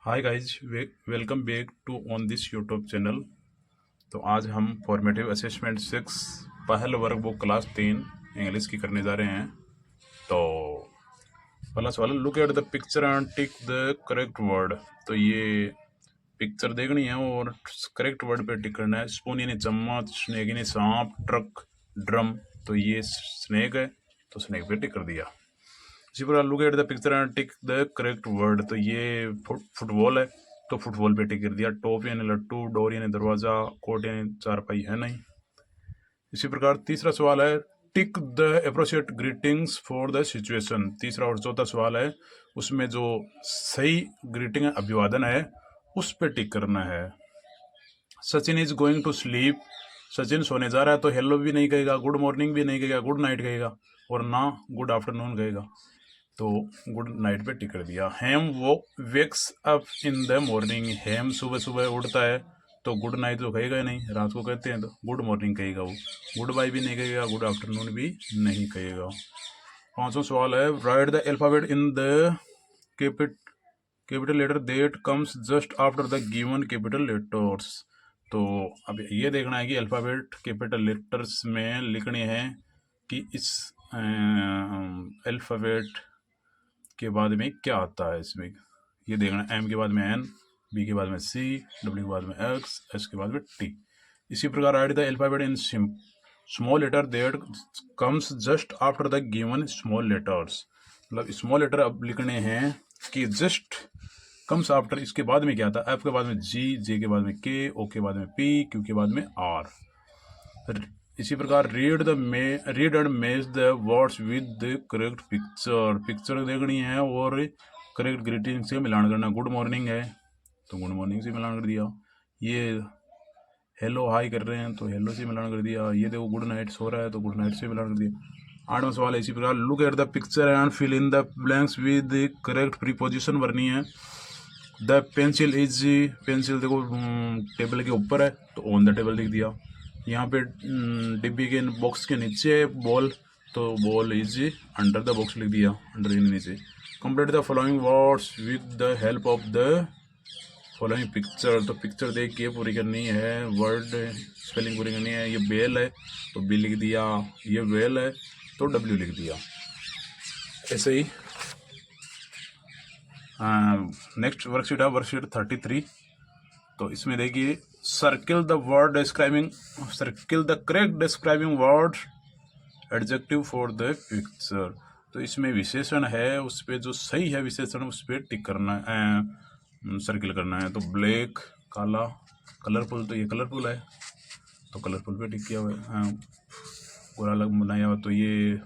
Hi guys, welcome back to on this YouTube channel. तो आज हम फॉर्मेटिव असेसमेंट 6 पहल वर्ग बुक क्लास 3 इंग्लिश की करने जा रहे हैं। तो पहला सवाल, look at the picture and tick the correct word. तो ये पिक्चर देखनी है और करेक्ट वर्ड पे टिक करना है। स्पून यानी चम्मच, स्नेक यानी सांप, ट्रक, ड्रम। तो ये स्नेक है, तो स्नेक पे टिक कर दिया। इसी प्रकार look at the picture and tick the correct word. तो ये फुटबॉल है, तो फुटबॉल पे टिक कर दिया। टॉप यानी लट्टू, डोर यानी दरवाजा, कोट यानी चारपाई है नहीं। इसी प्रकार तीसरा सवाल है, tick the appropriate greetings for the situation. तीसरा और चौथा सवाल है, उसमें जो सही ग्रीटिंग है, अभिवादन है, उस पर टिक करना है। Sachin is going to sleep. Sachin सोने जा रहा है, तो हेलो भी नहीं कहेगा, गुड मॉर्निंग भी नहीं कहेगा, गुड नाइट कहेगा, और ना गुड आफ्टरनून कहेगा। तो गुड नाइट पे टिक कर दिया। हेम वो wakes up in the morning. Hem सुबह सुबह उठता है, तो गुड नाइट तो कहेगा ही नहीं, रात को कहते हैं तो गुड मॉर्निंग कहेगा। वो गुड बाय भी नहीं कहेगा, गुड आफ्टरनून भी नहीं कहेगा। पांचवा सवाल है, write the alphabet in the capital letter that comes just after the given capital letters. तो अब ये देखना है कि अल्फाबेट कैपिटल लेटर्स में लिखने हैं कि इस अल्फाबेट के बाद में क्या आता है। इसमें ये देखना, एम के बाद में एन, बी के बाद में सी, डब्ल्यू के बाद में एक्स, एस के बाद में टी। इसी प्रकार write the alphabet in small letter that comes just after the given small letters. मतलब स्मॉल लेटर अब लिखने हैं कि जस्ट कम्स आफ्टर, इसके बाद में क्या था, एफ के बाद में जी, जे के बाद में के, ओ के बाद में पी, क्यू के बाद में आर। इसी प्रकार read and match the words with the correct picture. Picture देखनी है और करेक्ट ग्रीटिंग से मिलान करना। गुड मॉर्निंग है, तो गुड मॉर्निंग से मिलान कर दिया। ये हेलो हाई कर रहे हैं, तो हेलो से मिलान कर दिया। ये देखो गुड नाइट सो रहा है, तो गुड नाइट से मिलान कर दिया। आठवां सवाल है इसी प्रकार, look at the picture and fill in the blanks with the correct preposition भरनी है। द पेंसिल इज, पेंसिल देखो टेबल के ऊपर है, तो ऑन द टेबल लिख दिया। यहाँ पे डिब्बी के बॉक्स के नीचे बॉल, तो ball is under the box लिख दिया, अंडर यानी नीचे। Complete the following words with the help of the following picture. तो पिक्चर देख के पूरी करनी है, वर्ड स्पेलिंग पूरी करनी है। ये बेल है, तो बी लिख दिया। ये वेल है, तो डब्ल्यू लिख दिया। ऐसे ही नेक्स्ट वर्कशीट है वर्कशीट 33। तो इसमें देखिए, circle the correct describing word adjective for the picture. तो इसमें विशेषण है, उस पर जो सही है विशेषण उस पर टिक करना है, सर्किल करना है। तो ब्लैक काला, कलरफुल, तो ये कलरफुल है, तो कलरफुल पे टिक किया हुआ है। पूरा अलग बनाया हुआ, तो ये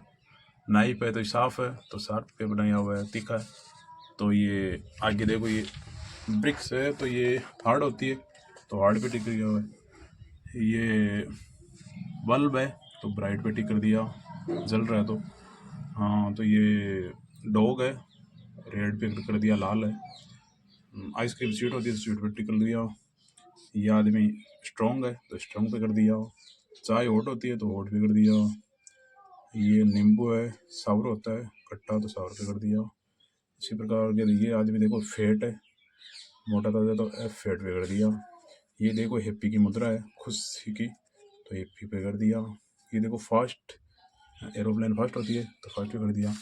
नाइफ है, तो साफ है, तो साफ पे बनाया हुआ है। तीखा है, तो ये आगे देखो, ये ब्रिक्स है, तो ये हार्ड होती है, तो हार्ड पे टिक किया हुआ है। ये बल्ब है, तो ब्राइट पे टिक कर दिया, जल रहा है तो। हाँ, तो ये डॉग है, रेड पे कर दिया, लाल है। आइसक्रीम स्वीट होती है, स्वीट पे टिक कर दिया। ये आदमी स्ट्रॉन्ग है, तो स्ट्रॉन्ग पे कर दिया। चाय हॉट होती है, तो हॉट पे कर दिया। ये नींबू है, सावर होता है, खट्टा, तो सावर पे कर दिया। इसी प्रकार के ये आदमी देखो फेट है, मोटा ताजा, तो एफ फेट पे कर दिया। ये देखो हैप्पी की मुद्रा है, खुशी की, तो हैप्पी पे कर दिया। ये देखो फास्ट, एरोप्लेन फास्ट होती है, तो फास्ट पे कर दिया।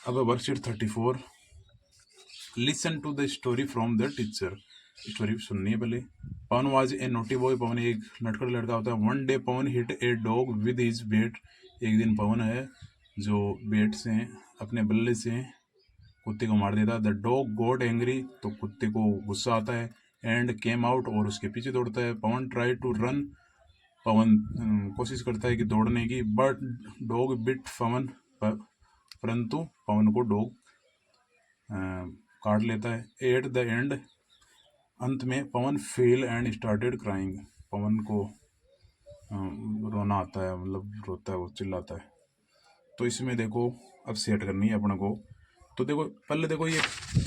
अब worksheet 34, listen to the story from the teacher. Story सुननी है पहले। Pavan was a naughty boy. Pavan एक नटखट लड़का होता है। One day Pavan hit a dog with his bat. एक दिन पवन है जो बेट से, अपने बल्ले से कुत्ते को मार देता है। द डॉग गॉट एंग्री, तो कुत्ते को गुस्सा आता है। एंड केम आउट, और उसके पीछे दौड़ता है। पवन ट्राई टू रन, पवन कोशिश करता है कि दौड़ने की, बट डॉग बिट पवन, परंतु पवन को डॉग काट लेता है। एट द एंड, अंत में पवन फेल एंड स्टार्टेड क्राइंग। पवन को रोना आता है, मतलब रोता है, वो चिल्लाता है। तो इसमें देखो अब सेट करनी है अपने को। तो देखो पहले देखो, ये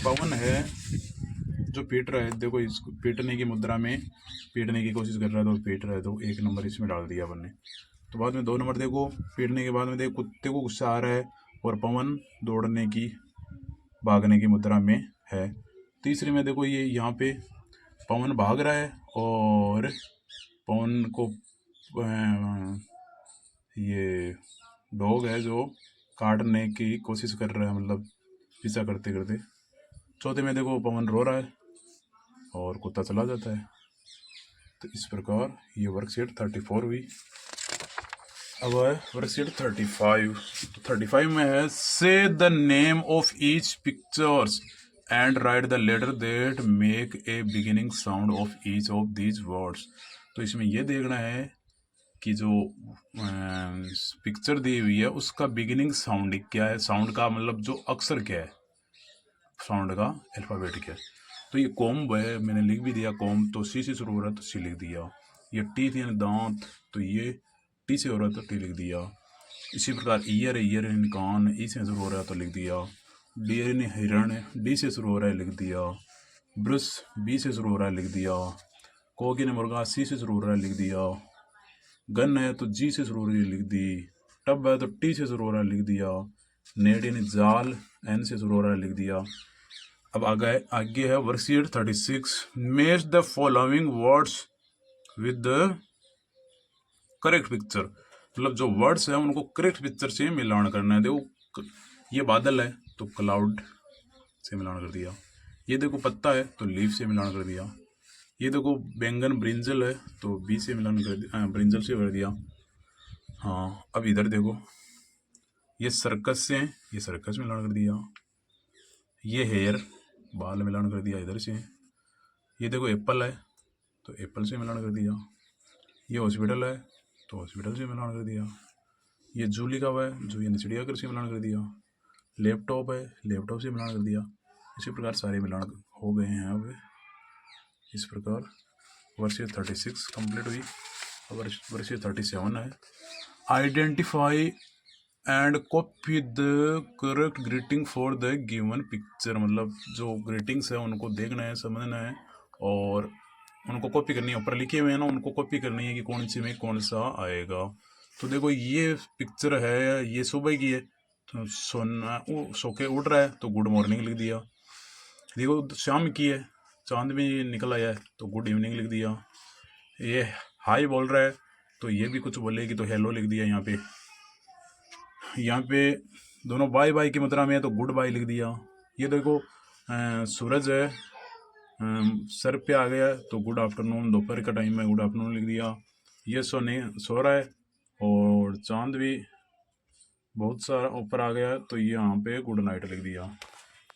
पवन है जो पीट रहा है, देखो इसको पीटने की मुद्रा में पीटने की कोशिश कर रहा है, तो पीट रहा है, तो 1 नंबर इसमें डाल दिया अपन ने। तो बाद में 2 नंबर देखो, पीटने के बाद में देखो कुत्ते को गुस्सा आ रहा है, और पवन दौड़ने की, भागने की मुद्रा में है। तीसरे में देखो ये यहाँ पे पवन भाग रहा है और पवन को ये डॉग है जो काटने की कोशिश कर रहा है, मतलब पीछा करते करते। चौथे में देखो पवन रो रहा है और कुत्ता चला जाता है। तो इस प्रकार ये वर्कशीट 34 हुई। अब है वर्कशीट 35। तो 35 में है say the name of each pictures and write the letter that make a beginning sound of each of these words. तो इसमें यह देखना है कि जो पिक्चर दी हुई है उसका बिगिनिंग साउंड क्या है, साउंड का मतलब जो अक्षर क्या है, साउंड का अल्फाबेट क्या है। तो ये कोम्ब है, मैंने लिख भी दिया कोम्ब, तो सी से शुरू हो रहा है तो सी लिख दिया। ये टीथ यानी दांत, तो ये टी से हो रहा है तो टी लिख दिया। इसी प्रकार ईयर है, ईयर यानी कान, ई से शुरू हो रहा है तो लिख दिया। डियर यानी हिरण, डी से शुरू हो रहा है लिख दिया। ब्रश बी से शुरू हो रहा है लिख दिया। कॉक यानी मुर्गा, सी से शुरू हो रहा है लिख दिया। गन है तो जी से शुरू हो रही है लिख दी। टब है तो टी से शुरू हो रहा है लिख दिया। नेट यानी जाल, एन से शुरू हो रहा है लिख दिया। अब आगे है worksheet 36। Match the following words with the correct picture. मतलब जो वर्ड्स है उनको करेक्ट पिक्चर से मिलान करना है। देखो ये बादल है तो क्लाउड से मिलान कर दिया। ये देखो पत्ता है तो लीफ से मिलान कर दिया। ये देखो बैंगन ब्रिंजल है तो बी से मिलान कर दिया, ब्रिंजल से कर दिया। हाँ, अब इधर देखो ये सर्कस से, ये सर्कस मिलान कर दिया। ये हेयर, बाल मिलान कर दिया इधर से। ये देखो एप्पल है तो एप्पल से मिलान कर दिया। ये हॉस्पिटल है तो हॉस्पिटल से मिलान कर दिया। ये जू लिखा हुआ है, जू यानी चिड़ियाघर से मिलान कर दिया। लैपटॉप है, लैपटॉप से मिलान कर दिया। इसी प्रकार सारे मिलान हो गए हैं। अब इस प्रकार वर्कशीट 36 कंप्लीट हुई। अब वर्कशीट 37 है। Identify and copy the correct greeting for the given picture. मतलब जो ग्रीटिंग्स है उनको देखना है, समझना है और उनको कॉपी करनी है। ऊपर लिखे हुए हैं ना, उनको कॉपी करनी है कि कौन सी में कौन सा आएगा। तो देखो ये पिक्चर है, ये सुबह की है तो सोना सो के उठ रहा है तो गुड मॉर्निंग लिख दिया। देखो शाम की है, चांद भी निकल आया है तो गुड इवनिंग लिख दिया। ये हाय बोल रहा है तो ये भी कुछ बोलेगी तो हेलो लिख दिया। यहाँ पे दोनों बाय बाय की मात्रा में है तो गुड बाय लिख दिया। ये देखो सूरज है सर पे आ गया तो गुड आफ्टरनून, दोपहर का टाइम में गुड आफ्टरनून लिख दिया। ये सो रहा है और चांद भी बहुत सारा ऊपर आ गया तो ये यहाँ पे गुड नाइट लिख दिया।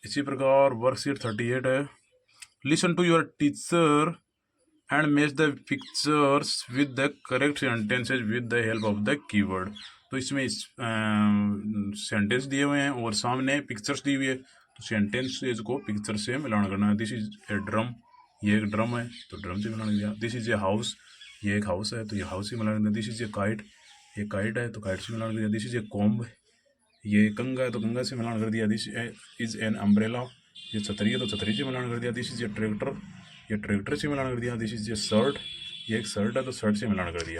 इसी प्रकार वर्कशीट 38 है। Listen to your teacher and match the pictures with the correct sentences with the help of the keyword. तो इसमें सेंटेंस दिए हुए हैं और सामने पिक्चर्स दी हुई है तो सेंटेंसेज को पिक्चर से मिलान करना है। दिस इज ए ड्रम, ये एक ड्रम है तो ड्रम से मिलान दिया। दिस इज ए हाउस, ये एक हाउस है तो ये हाउस से मिलान दिया। दिस इज ए काइट, ये काइट है तो काइट से मिलान कर दिया। दिस इज ए कॉम्ब, ये कंगा है तो कंगा से मिलान कर दिया। दिस इज एन अम्ब्रेला, ये छतरी है तो छतरी से मिलान कर दिया। दिस इज ए ट्रैक्टर, ये ट्रैक्टर से मिलान कर दिया। दिस इज ए शर्ट, ये एक शर्ट है तो शर्ट से मिलान कर दिया।